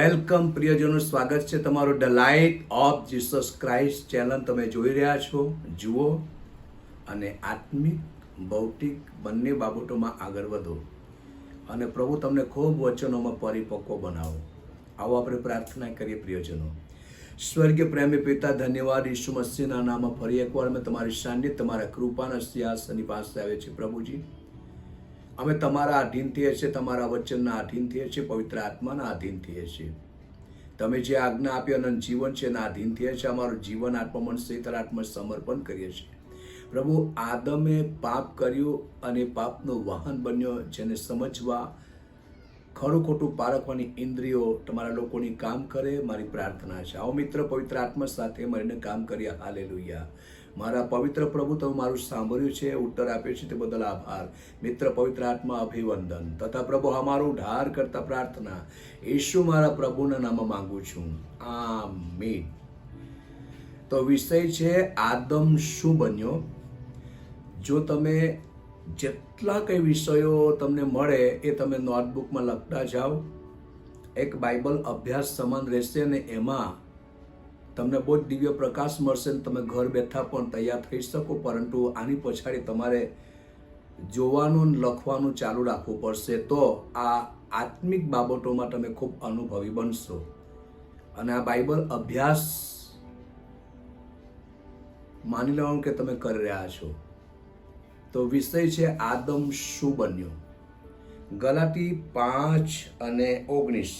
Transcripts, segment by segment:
Welcome પ્રિયજનો, સ્વાગત છે તમારું the light of Jesus Christ channel તમે જોઈ રહ્યા છો. જુઓ અને આત્મિક ભૌતિક બંને બાબતોમાં આગળ વધો અને પ્રભુ તમને ખૂબ વચનોમાં પરિપક્વ બનાવો. આવો આપણે પ્રાર્થના કરીએ. પ્રિયજનો, સ્વર્ગીય પ્રેમી પિતા, ધન્યવાદ ઈસુ મસીહના નામમાં ફરી એકવાર અમે તમારી સાનિધ્ય, તમારા કૃપાના સિંહાસનની પાસે આવે છે. પ્રભુજી, અમે તમારા આધીન થઈએ છીએ, તમારા વચનના આધીન થઈએ છીએ, પવિત્ર આત્માના આધીન થઈએ છીએ. તમે જે આજ્ઞા આપી અનંત જીવન છે એના આધીન થઈએ છીએ. અમારું જીવન આત્મા મન સહિત આત્મા સમર્પણ કરીએ છીએ. પ્રભુ, આદમે પાપ કર્યું અને પાપનું વાહન બન્યો, જેને સમજવા, ખરું ખોટું પારખવાની ઇન્દ્રિયો તમારા લોકોની કામ કરે. મારી પ્રાર્થના છે, આવો મિત્ર પવિત્ર આત્મા સાથે મળીને કામ કરીએ. હાલેલુયા. મારા પવિત્ર પ્રભુ, તમે મારું સાંભળ્યું છે, ઉત્તર આપ્યો છે તે બદલ આભાર. મિત્ર પવિત્ર આત્મા અભિવંદન તથા પ્રભુ અમારું ઉદ્ધાર કરતા પ્રાર્થના ઈસુ મારા પ્રભુના નામમાં માંગુ છું. આમીન. તો વિષય છે આદમ શું બન્યો. જો તમે જેટલા કઈ વિષયો તમને મળે એ તમે નોટબુકમાં લખતા જાઓ. એક બાઇબલ અભ્યાસ સમાન રહેશે અને એમાં તમને બહુ જ દિવ્ય પ્રકાશ મળશે ને તમે ઘર બેઠા પણ તૈયાર થઈ શકો. પરંતુ આની પછાડી તમારે જોવાનું લખવાનું ચાલુ રાખવું પડશે, તો આ આત્મિક બાબતોમાં તમે ખૂબ અનુભવી બનશો. અને આ બાઇબલ અભ્યાસ માની લેવાનું કે તમે કરી રહ્યા છો. તો વિષય છે આદમ શું બન્યો. ગલાતી 5:19.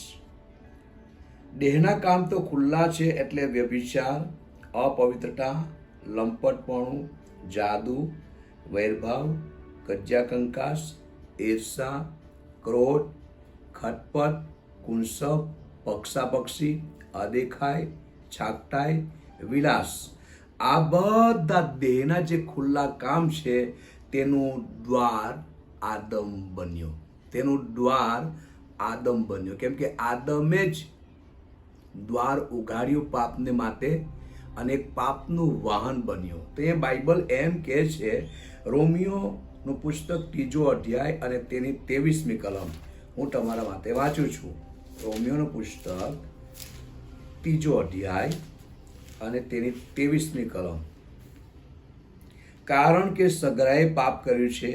દેહના કામ તો ખુલ્લા છે, એટલે વ્યભિચાર, અપવિત્રતા, લંપટપણું, જાદુ, વૈરભાવ, કજ્જાકંકાસ, ઈર્ષા, ક્રોધ, ખટપટ, કુંસપ, પક્ષાપક્ષી, અદેખાઈ, છાકટાઈ, વિલાસ. આ બધા દેહના જે ખુલ્લા કામ છે તેનું દ્વાર આદમ બન્યો. તેનું દ્વાર આદમ બન્યો, કેમ કે આદમે જ દ્વાર ઉઘાડ્યું પાપને માટે અને એક પાપનું વાહન બન્યો. તો એ બાઇબલ એમ કહે છે, રોમિયોનું પુસ્તક 3 અધ્યાય અને તેની 23મી કલમ હું તમારા માટે વાંચું છું. રોમિયોનું પુસ્તક 3 અધ્યાય અને તેની 23મી કલમ. કારણ કે સગરાએ પાપ કર્યું છે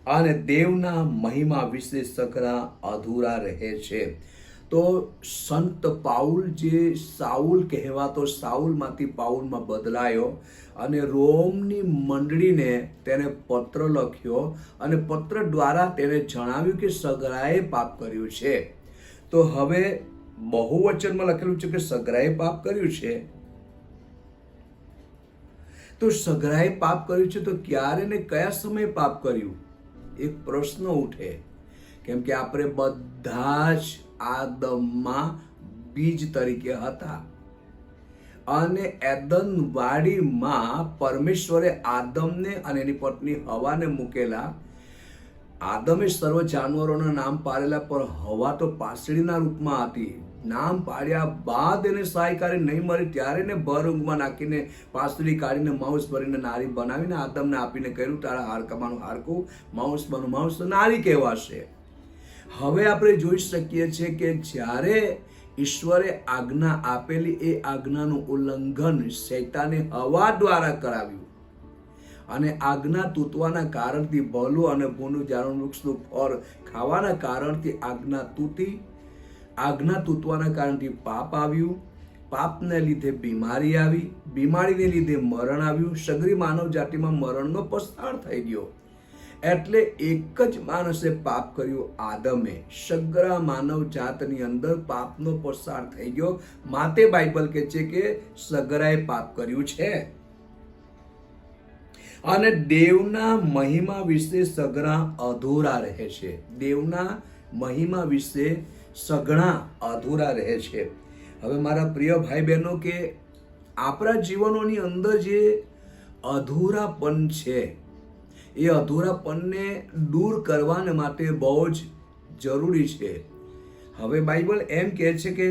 અને દેવના મહિમા વિશે સગરા અધૂરા રહે છે. તો સંત પાઉલ, જે સાઉલ કહેવાતો, સાઉલમાંથી પાઉલમાં બદલાયો અને રોમની મંડળીને તેને પત્ર લખ્યો અને પત્ર દ્વારા તેને જણાવ્યું કે સગરાએ પાપ કર્યું છે. તો હવે બહુવચનમાં લખેલું છે કે સગરાએ પાપ કર્યું છે. તો સગરાએ પાપ કર્યું છે, તો ક્યારે ને કયા સમયે પાપ કર્યું? એક પ્રશ્ન ઉઠે. કેમ કે આપણે બધા જ આદમમાં બીજ તરીકે હતા અને એદન વાડીમાં પરમેશ્વરે આદમને અને એની પત્ની હવાને મૂકેલા. આદમે સર્વ જાનવરોના નામ પાડેલા, પણ હવા તો પાસળીના રૂપમાં હતી. નામ પાડ્યા બાદ એને સહાયકારી નહીં મળી, ત્યારે એને ભર ઊંઘમાં નાખીને પાસળી કાઢીને માંસ ભરીને નારી બનાવીને આદમને આપીને કહ્યું, તારા હાડકામાંનું હાડકું, માંસમાંનું માંસ નારી કહેવાશે. હવે આપણે જોઈ શકીએ છીએ કે જ્યારે ઈશ્વરે આજ્ઞા આપેલી, એ આજ્ઞાનું ઉલ્લંઘન શૈતાને હવા દ્વારા કરાવ્યું અને આજ્ઞા તૂટવાના કારણથી ભલું અને ભૂનું જાણવાનું વૃક્ષનું ફળ ખાવાના કારણથી આજ્ઞા તૂટી. આજ્ઞા તૂટવાના કારણથી પાપ આવ્યું. પાપને લીધે બીમારી આવી. બીમારીને લીધે મરણ આવ્યું. સગરી માનવ જાતિમાં મરણનો પસાર થઈ ગયો. એટલે એક જ માણસે પાપ કર્યું, આદમે. સગરા માનવ જાતની અંદર પાપનો પસાર થઈ ગયો. માટે બાઇબલ કહે છે કે સગરાએ પાપ કર્યું છે. અને દેવના મહિમા વિશે સગરા અધૂરા રહે છે. દેવના મહિમા વિશે સગડા અધૂરા રહે છે. હવે મારા પ્રિય ભાઈ બહેનો, કે આપણા જીવનોની અંદર જે અધૂરાપન છે, એ અધૂરાપનને દૂર કરવાને માટે બહુ જ જરૂરી છે. હવે બાઇબલ એમ કહે છે કે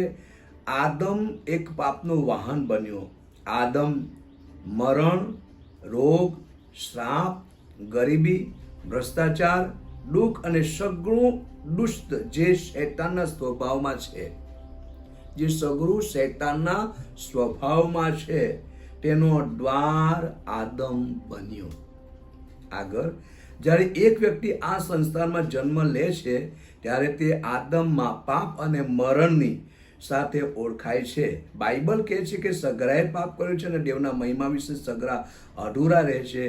આદમ એક પાપનું વાહન બન્યો. આદમ મરણ, રોગ, શ્રાપ, ગરીબી, ભ્રષ્ટાચાર, દુઃખ અને સઘળું દુષ્ટ જે શૈતાનના સ્વભાવમાં છે જે સગળું શૈતાનના સ્વભાવમાં છે તેનો દ્વાર આદમ બન્યો. આગળ જ્યારે એક વ્યક્તિ આ સંસારમાં જન્મ લે છે ત્યારે તે આદમમાં પાપ અને મરણની સાથે ઓળખાય છે. બાઇબલ કહે છે કે સગરાએ પાપ કર્યું છે અને દેવના મહિમા વિશે સગરા અધૂરા રહે છે.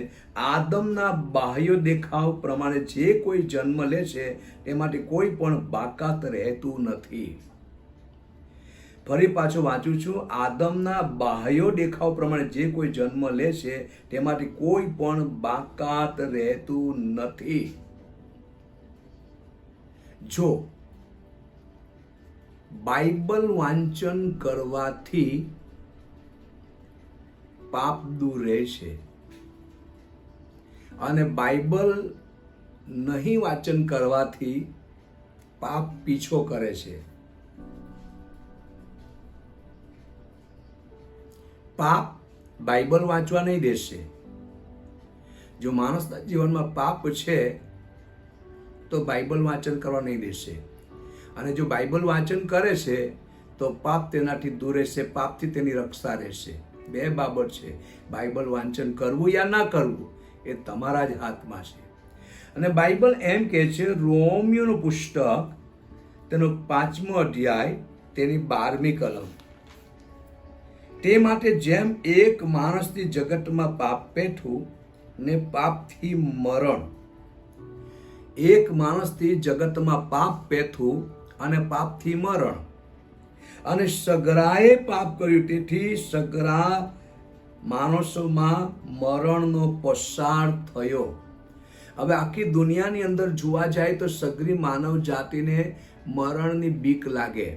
આદમના બાહ્ય દેખાવ પ્રમાણે જે કોઈ જન્મ લે છે તેમાંથી કોઈ પણ બાકાત રહેતું નથી. ફરી પાછું વાંચું છું, આદમના બાહ્ય દેખાવ પ્રમાણે જે કોઈ જન્મ લે છે તેમાંથી કોઈ પણ બાકાત રહેતું નથી. જો બાઇબલ વાંચન કરવાથી પાપ દૂર રહે છે અને બાઇબલ નહીં વાંચન કરવાથી પાપ પીછો કરે છે. પાપ બાઇબલ વાંચવા નહીં દેશે. જો માણસના જીવનમાં પાપ છે તો બાઇબલ વાંચન કરવા નહીં દેશે, અને જો બાઇબલ વાંચન કરે છે તો પાપ તેનાથી દૂર રહેશે, પાપથી તેની રક્ષા રહેશે. બે બાબત છે, બાઇબલ વાંચન કરવું યા ના કરવું એ તમારા જ હાથમાં છે. અને બાઇબલ એમ કહે છે, રોમિયોનું પુસ્તક તેનો 5મો અધ્યાય તેની 12મી કલમ, તે માટે જેમ એક માણસથી જગતમાં પાપ પેઠું ને પાપથી મરણ, એક માણસથી જગતમાં પાપ પેઠું અને પાપથી મરણ, અને સગરાએ પાપ કર્યું તેથી સગરા માણસોમાં મરણનો પસાર થયો. હવે આખી દુનિયાની અંદર જોવા જાય તો સગરી માનવ જાતિને મરણની બીક લાગે,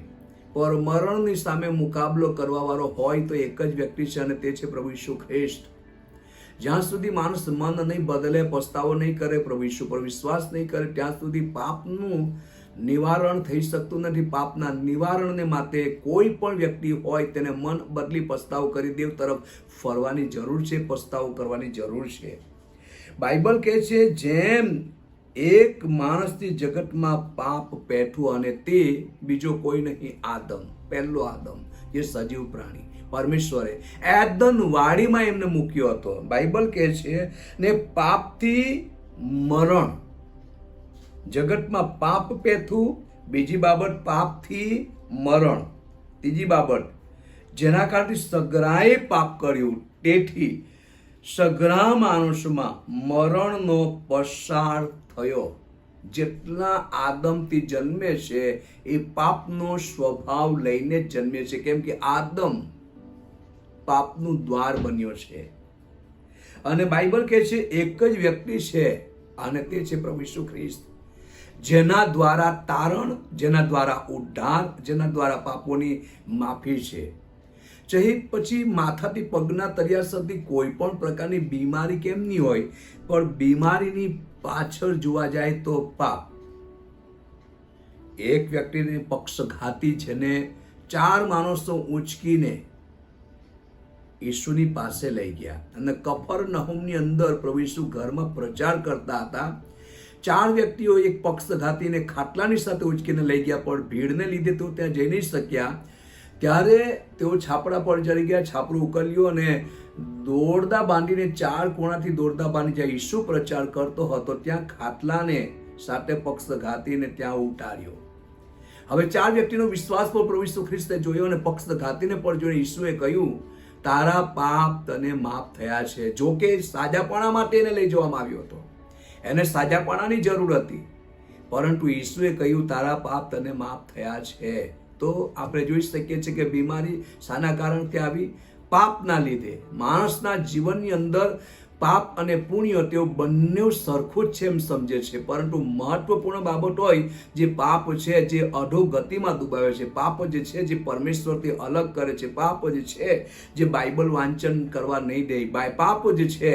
પર મરણની સામે મુકાબલો કરવા વાળો હોય તો એક જ વ્યક્તિ છે અને તે છે પ્રભુ ઈસુ ખ્રિસ્ત. જ્યાં સુધી માણસ મન નહીં બદલે, પસ્તાવો નહીં કરે, પ્રભુ ઈસુ પર વિશ્વાસ નહીં કરે, ત્યાં સુધી પાપનું નિવારણ થઈ શકતું નથી. પાપના નિવારણને માટે કોઈ પણ વ્યક્તિ હોય તેને મન બદલી પસ્તાવો કરી દેવ તરફ ફરવાની જરૂર છે, પસ્તાવો કરવાની જરૂર છે. બાઇબલ કહે છે જેમ એક માણસથી જગતમાં પાપ પેઠું, અને તે બીજો કોઈ નહીં, આદમ, પહેલો આદમ, જે સજીવ પ્રાણી. પરમેશ્વરે એદન વાડીમાં એમને મૂક્યો હતો. બાઇબલ કહે છે ને પાપથી મરણ, જગતમાં પાપ પેથું, બીજી બાબત પાપથી મરણ, ત્રીજી બાબત જેના કારણથી સગરાએ પાપ કર્યું તેથી સગરા માણસમાં મરણનો પસાર થયો. જેટલા આદમથી જન્મે છે એ પાપનો સ્વભાવ લઈને જ જન્મે છે, કેમ કે આદમ પાપનું દ્વાર બન્યો છે. અને બાઇબલ કહે છે એક જ વ્યક્તિ છે અને તે છે પ્રભુ ઈસુ ખ્રિસ્ત, જેના દ્વારા તારણ, જેના દ્વારા ઉદ્ધાર, જેના દ્વારા પાપોની માફી છે. પછી માથાથી પગના તળિયા સુધી કોઈ પણ પ્રકારની બીમારી કેમ નહીં હોય, પણ બીમારીની પાછળ જોવા જાય તો પાપ. એક વ્યક્તિને પક્ષઘાતી જેને 4 માણસો ઊંચકીને ઈસુની પાસે લઈ ગયા અને કફરનહૂમની અંદર પ્રભુ ઈસુ ઘરમાં પ્રચાર કરતા હતા. 4 વ્યક્તિઓ એક પક્ષઘાતીને ખાટલાની સાથે ઉંચકીને લઈ ગયા, પણ ભીડને લીધે તેઓ ત્યાં જઈ નહીં શક્યા. ત્યારે તેઓ છાપડા પર ચડી ગયા, છાપરું ઉકલ્યું અને દોરડા બાંધીને 4 કોણાથી દોરડા બાંધી જ્યાં ઈસુ પ્રચાર કરતો હતો ત્યાં ખાટલાને સાથે પક્ષઘાતીને ત્યાં ઉતાર્યો. હવે 4 વ્યક્તિનો વિશ્વાસ પર પ્રભુ ઈસુ ખ્રિસ્તે જોયો અને પક્ષઘાતીને પણ જોઈને ઈસુએ કહ્યું, તારા પાપ તને માફ થયા છે. જો કે સાજાપણા માટે એને લઈ જવામાં આવ્યો હતો, એને સાજાપણાની જરૂર હતી, પરંતુ ઈસુએ કહ્યું તારા પાપ તને માફ થયા છે. તો આપણે જોઈ શકીએ છીએ કે બીમારી શાના કારણથી આવી? પાપના લીધે. માણસના જીવનની અંદર પાપ અને પુણ્ય તેઓ બંને સરખું જ છે એમ સમજે છે, પરંતુ મહત્વપૂર્ણ બાબત હોય જે પાપ છે, જે અધોગતિમાં ડૂબાવે છે, પાપ જે છે જે પરમેશ્વરથી અલગ કરે છે, પાપ જે છે જે બાઇબલ વાંચન કરવા નહીં દે, પાપ જે છે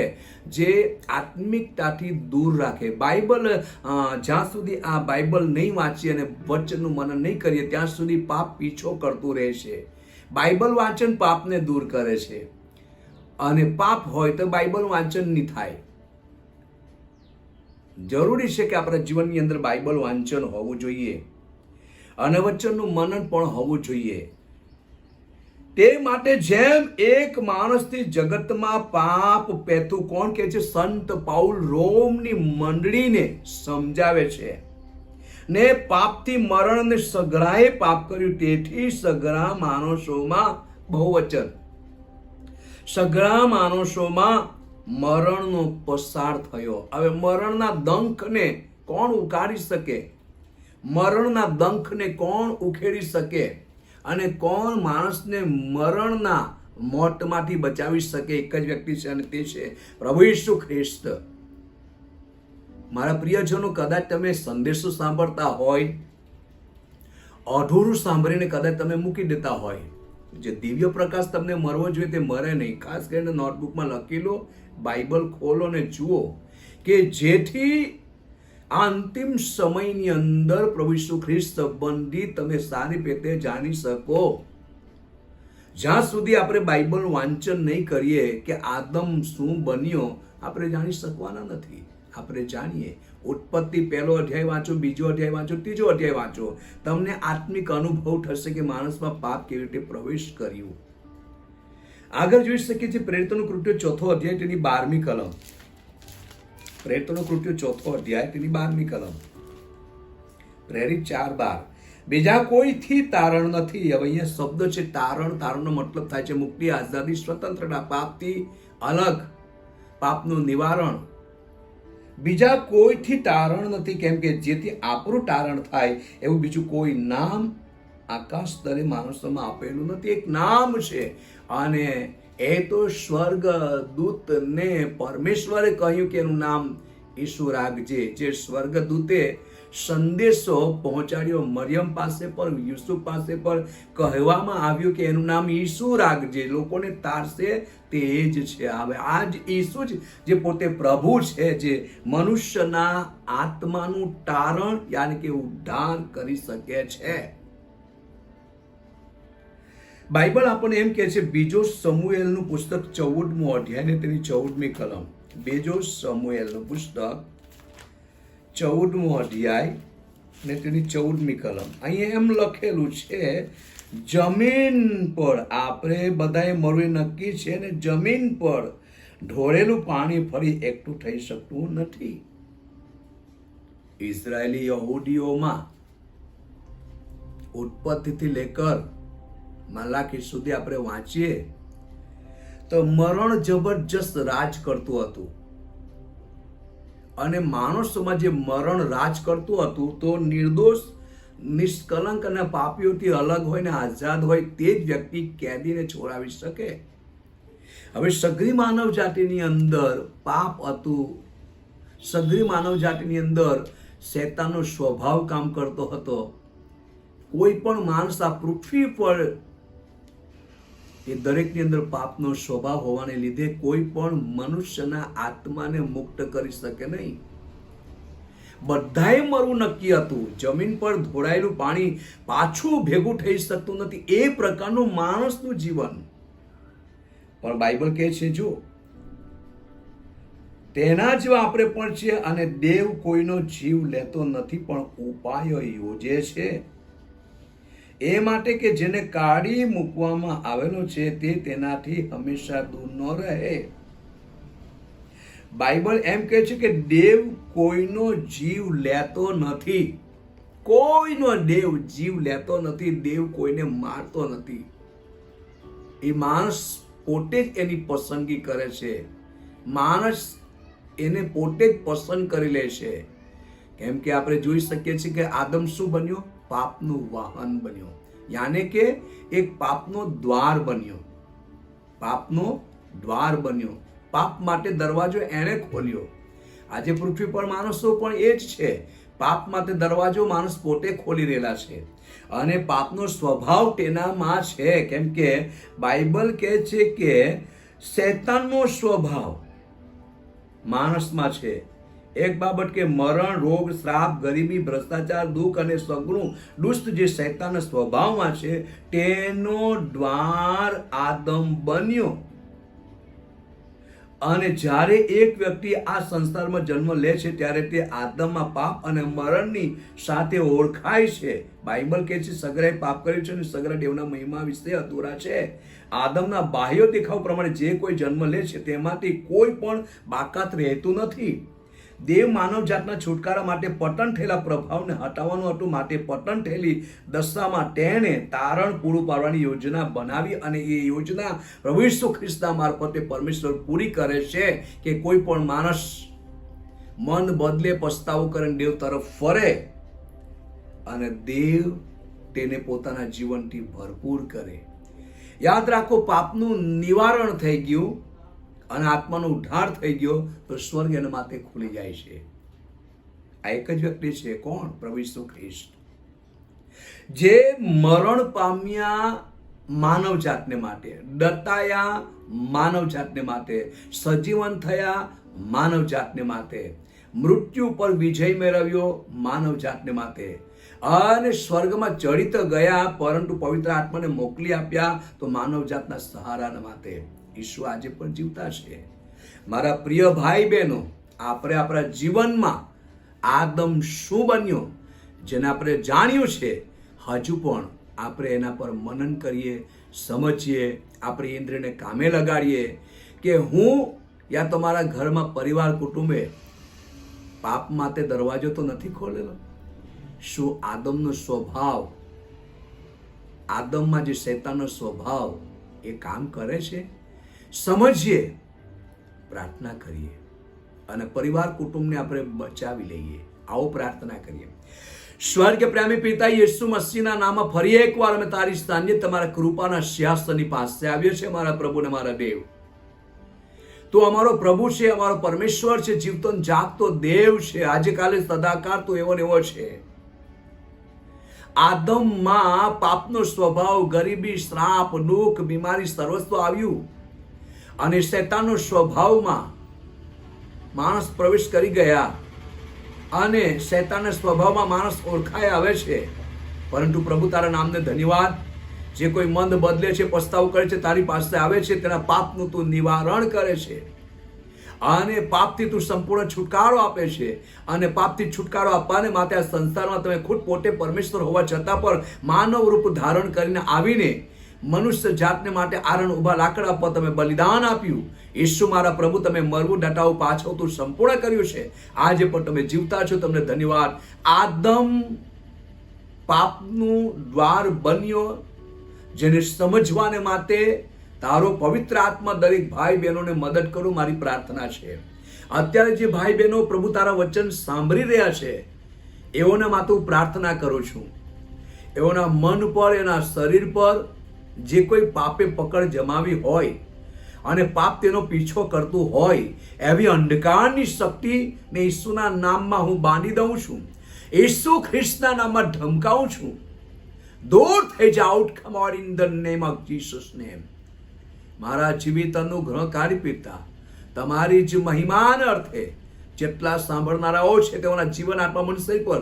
જે આત્મિકતાથી દૂર રાખે. બાઇબલ જ્યાં સુધી આ બાઇબલ નહીં વાંચીએ અને વચનનું મનન નહીં કરીએ ત્યાં સુધી પાપ પીછો કરતું રહે છે. બાઇબલ વાંચન પાપને દૂર કરે છે, અને પાપ હોય તો બાઇબલ વાંચન નહીં થાય. જરૂરી છે કે આપણા જીવનની અંદર બાઇબલ વાંચન હોવું જોઈએ અને વચનનું મનન પણ હોવું જોઈએ. તે માટે જેમ એક માણસથી જગતમાં પાપ પેતું, કોણ કહે છે? સંત પાઉલ રોમની મંડળીને સમજાવે છે. ને પાપથી મરણને સઘળાએ પાપ કર્યું, તેથી સઘળા માણસોમાં બહુવચન, સઘળા માણસોમાં મરણનો પસાર થયો. હવે મરણના દંખને કોણ ઉકાળી શકે? મરણના દંખને કોણ ઉખેડી શકે? અને કોણ માણસને મરણના મોતમાંથી બચાવી શકે? એક જ વ્યક્તિ છે, અને તે છે પ્રભુ ઈસુ ખ્રિસ્ત. મારા પ્રિયજનો, કદાચ તમે સંદેશો સાંભળતા હોય, અધૂરું સાંભળીને કદાચ તમે મૂકી દેતા હોય. જે દિવ્ય પ્રકાશ તમને મરવો જોઈએ તે મરે નહીં. ખાસ કરીને નોટબુકમાં લખી લો, બાઇબલ ખોલો ને જુઓ કે જેથી આ અંતિમ સમયની અંદર પ્રભુ ઈસુ ખ્રિસ્ત સંબંધી તમે સારી રીતે જાણી શકો. જ્યાં સુધી આપણે બાઇબલ વાંચન નહીં કરીએ કે આદમ શું બન્યો, આપણે જાણી શકવાના નથી. આપણે જાણીએ, ઉત્પત્તિ પહેલો અધ્યાય વાંચો, બીજો અધ્યાય વાંચો, ત્રીજો અધ્યાય વાંચો, તમને આત્મિક અનુભવ થશે કે માણસમાં પાપ કેવી રીતે પ્રવેશ કર્યું. આગળ જોઈ શકીએ છીએ પ્રેરિતોનું કૃત્યો ચોથો અધ્યાય તેની 12મી કલમ. પ્રેરિતોનું કૃત્યો ચોથો અધ્યાય તેની 12મી કલમ. પ્રેરિત 4:12. બીજા કોઈથી તારણ નથી. હવે અહીંયા શબ્દ છે તારણ. તારણનો મતલબ થાય છે મુક્તિ, આઝાદી, સ્વતંત્રતા, પાપથી અલગ, પાપનું નિવારણ. બીજા કોઈથી તારણ નથી, કેમ કે જેથી આપણું તારણ થાય એવું બીજું કોઈ નામ આકાશ સ્તરે માણસોમાં આપેલું નથી. એક નામ છે, અને એ તો સ્વર્ગ દૂતને પરમેશ્વરે કહ્યું કે એનું નામ ઈસુ રાખજે. જે સ્વર્ગદૂતે સંદેશો પહોંચાડ્યો મરિયમ પાસે પર, યુસુફ પાસે પર, કહેવામાં આવ્યું કે એનું નામ ઈસુ રાખજે, લોકોને તારશે, તે જ છે. હવે આ જ ઈસુ જ જે પોતે પ્રભુ છે, જે મનુષ્યના આત્માનું તારણ યાની કે ઉદ્ધાર કરી શકે છે. બાઇબલ આપણને એમ કહે છે, બીજો સમુએલનું પુસ્તક 14મો અધ્યાય ને તેની 14મી કલમ. બીજો સમુએલનું પુસ્તક 14મો અધ્યાય ને તેની 14મી કલમ. અહીંયા એમ લખેલું છે, જમીન પર આપણે બધાએ મરવું નક્કી છે, ને જમીન પર ઢોળેલું પાણી ફરી એકઠું થઈ શકતું નથી. ઇઝરાયેલી યહૂદીઓમાં ઉત્પત્તિથી લેકર મલાકી સુધી આપણે વાંચીએ તો મરણ જબરજસ્ત રાજ કરતું હતું. અને માણસોમાં જે મરણ રાજ કરતું હતું, તો નિર્દોષ, નિષ્કલંક અને પાપીઓથી અલગ હોય ને આઝાદ હોય તે જ વ્યક્તિ કેદીને છોડાવી શકે. હવે સઘળી માનવ જાતિની અંદર પાપ હતું. સઘળી માનવ જાતિની અંદર શૈતાનનો સ્વભાવ કામ કરતો હતો. કોઈ પણ માણસ આ પૃથ્વી પર એ દરેકની અંદર પાપનો સ્વભાવ હોવાને લીધે કોઈ પણ મનુષ્યના આત્માને મુક્ત કરી શકે નહીં. બધાએ મરવું નક્કી હતું. જમીન પર ઢોળાયેલું પાણી પાછું ભેગું થઈ શકતું નથી, એ પ્રકારનું માણસનું જીવન. પણ બાઇબલ કહે છે, જો તેના જેવા આપણે પણ છીએ, અને દેવ કોઈનો જીવ લેતો નથી પણ ઉપાયો યોજે છે, એ માટે કે જેને કાઢી મૂકવામાં આવેલો છે તે તેનાથી હંમેશા દૂર ન રહે. બાઇબલ એમ કહે છે કે દેવ કોઈનો જીવ લેતો નથી. કોઈનો દેવ જીવ લેતો નથી. દેવ કોઈને મારતો નથી. એ માણસ પોતે જ એની પસંદગી કરે છે. માણસ એને પોતે જ પસંદ કરી લે છે. કેમ કે આપણે જોઈ શકીએ છીએ કે આદમ શું બન્યો? પાપનું વાહન બન્યો, યાને કે એક પાપનો દ્વાર બન્યો. પાપનો દ્વાર બન્યો. પાપ માટે દરવાજો એણે ખોલ્યો. આજે પૃથ્વી પર માણસો પણ એ જ છે. પાપ માટે દરવાજો માણસ પોતે ખોલી રહેલા છે, અને પાપનો સ્વભાવ તેનામાં છે. કેમ કે બાઇબલ કહે છે કે શૈતાનનો સ્વભાવ માણસમાં છે. એક બાબત કે મરણ, રોગ, શ્રાપ, ગરીબી, ભ્રષ્ટાચાર, દુઃખ અને સઘળું દુષ્ટ જે શૈતાનના સ્વભાવમાં છે, તેનો દ્વાર આદમ બન્યો. અને જ્યારે એક વ્યક્તિ આ સંસારમાં જન્મ લે છે ત્યારે તે આદમમાં પાપ અને મરણની સાથે ઓળખાય છે. બાઇબલ કહે છે સગરાએ પાપ કર્યું છે અને સગરા દેવના મહિમા વિશે અધૂરા છે. આદમના બાહ્ય દેખાવ પ્રમાણે જે કોઈ જન્મ લે છે તેમાંથી કોઈ પણ બાકાત રહેતું નથી. દેવ માનવ જાતના છુટકારા માટે પતન થયેલા પ્રભાવને હટાવવાનું હતું. માટે પતન થયેલી દશામાં તેણે તારણ પૂરું પાડવાની યોજના બનાવી અને એ યોજના પ્રભુ ઈસુ ખ્રિસ્તના મારફતે પરમેશ્વર પૂરી કરે છે કે કોઈ પણ માણસ મન બદલે, પસ્તાવો કરે, દેવ તરફ ફરે અને દેવ તેને પોતાના જીવનથી ભરપૂર કરે. યાદ રાખો, પાપનું નિવારણ થઈ ગયું અને આત્માનો ઉદ્ધાર થઈ ગયો તો સ્વર્ગ એના માટે ખુલી જાય છે. આ એક જ વ્યક્તિ છે. કોણ? પ્રભુ ઈસુ ખ્રિસ્ત, જે મરણ પામ્યા માનવ જાતને માટે, દટાયા માનવ જાતને માટે, સજીવન થયા માનવ જાતને માટે, મૃત્યુ પર વિજય મેળવ્યો માનવ જાતને માટે, અને સ્વર્ગમાં ચડી તો ગયા પરંતુ પવિત્ર આત્માને મોકલી આપ્યા તો માનવ જાતના સહારાના માટે. ઈસુ આજે પણ જીવતા છે. મારા પ્રિય ભાઈ બહેનો, આપણે આપણા જીવનમાં આદમ શું બન્યો જેને આપણે જાણ્યું છે, હજુ પણ આપણે એના પર મનન કરીએ, સમજીએ, આપણી ઇન્દ્રિયને કામે લગાડીએ કે હું યા તમારા ઘરમાં પરિવાર કુટુંબે પાપ માટે દરવાજો તો નથી ખોલેલો. શું આદમનો સ્વભાવ, આદમમાં જે શૈતાનનો સ્વભાવ એ કામ કરે છે? સમજીએ, પ્રાર્થના કરીએ અને પરિવાર કુટુંબને આપણે બચાવી લઈએ. આવો પ્રાર્થના કરીએ. સ્વર્ગ પ્રેમી પિતા યેસુ મસીહના નામમાં ફરી એકવાર અમે તારી સાનિધ્ય, તમારા કૃપાના સિંહાસનની પાસે આવ્યો છે. મારા પ્રભુ ને મારા દેવ, તું અમારો પ્રભુ છે, અમારો પરમેશ્વર છે, જીવતો ને જાગતો દેવ છે. આજે કાલે સદાકાળ તું એવો ને એવો છે. આદમમાં પાપનો સ્વભાવ, ગરીબી, શ્રાપ, દુઃખ, બીમારી સર્વસ્વ આવ્યું અને શૈતાનનો સ્વભાવમાં માણસ પ્રવેશ કરી ગયા અને શૈતાનના સ્વભાવમાં માણસ ઓળખાઈ આવે છે. પરંતુ પ્રભુ તારા નામને ધન્યવાદ. જે કોઈ મન બદલે છે, પસ્તાવો કરે છે, તારી પાસે આવે છે, તેના પાપનું તું નિવારણ કરે છે અને પાપથી તું સંપૂર્ણ છુટકારો આપે છે. અને પાપથી છુટકારો આપવાને માટે આ સંસારમાં તમે ખુદ પોતે પરમેશ્વર હોવા છતાં પણ માનવ રૂપ ધારણ કરીને આવીને મનુષ્ય જાતને માટે આરણ ઉભા લાકડા પર તમે બલિદાન આપ્યું. ઈસુ મારા પ્રભુ, તમે મરવું, ડટાવું, પાછળ તું સંપૂર્ણ કર્યું છે. આજે પણ તમે જીવતા છો, તમને ધન્યવાદ. આદમ પાપનું દ્વાર બન્યો, જેને સમજવાને માટે તારો પવિત્ર આત્મા દરેક ભાઈ બહેનોને મદદ કરો. મારી પ્રાર્થના છે અત્યારે જે ભાઈ બહેનો પ્રભુ તારા વચન સાંભળી રહ્યા છે, એઓના માટે હું પ્રાર્થના કરું છું. એઓના મન પર, એના શરીર પર જે કોઈ પાપે પકડ જમાવી હોય અને પાપ તેનો પીછો કરતું હોય, એવી અંધકારની શક્તિ ને ઈસુના નામમાં હું બાંધી દઉં છું. ઈસુ ખ્રિસ્તના નામમાં ધમકાવું છું. દૂર થઈ જા. Out come out in the name of Jesus name. મારા જીવિત અનુગ્રહકારી પિતા, તમારી જ મહિમાના અર્થે જેટલા સાંભળનારાઓ છે તેઓના જીવન આત્મા મન શરીર પર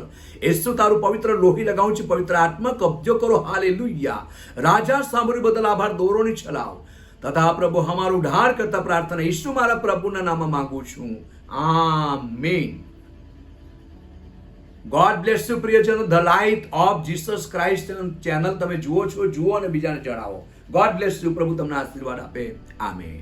ઈસુ તારું પવિત્ર લોહી લગાવું છું. પવિત્ર આત્મા કબજો કરો. હાલેલુયા. રાજા સાંભળ્યું બદલ આભાર. દોરોની છલાવ તથા પ્રભુ અમારું ઉદ્ધાર કરતા પ્રાર્થના ઈસુ મારા પ્રભુના નામમાં માંગુ છું. આમીન. ગોડ બ્લેસ યુ પ્રિયજનો. The light of Jesus Christ channel તમે જુઓ છો, જુઓ અને બીજાને જણાવો. God bless you. પ્રભુ તમને આશીર્વાદ આપે. આમીન.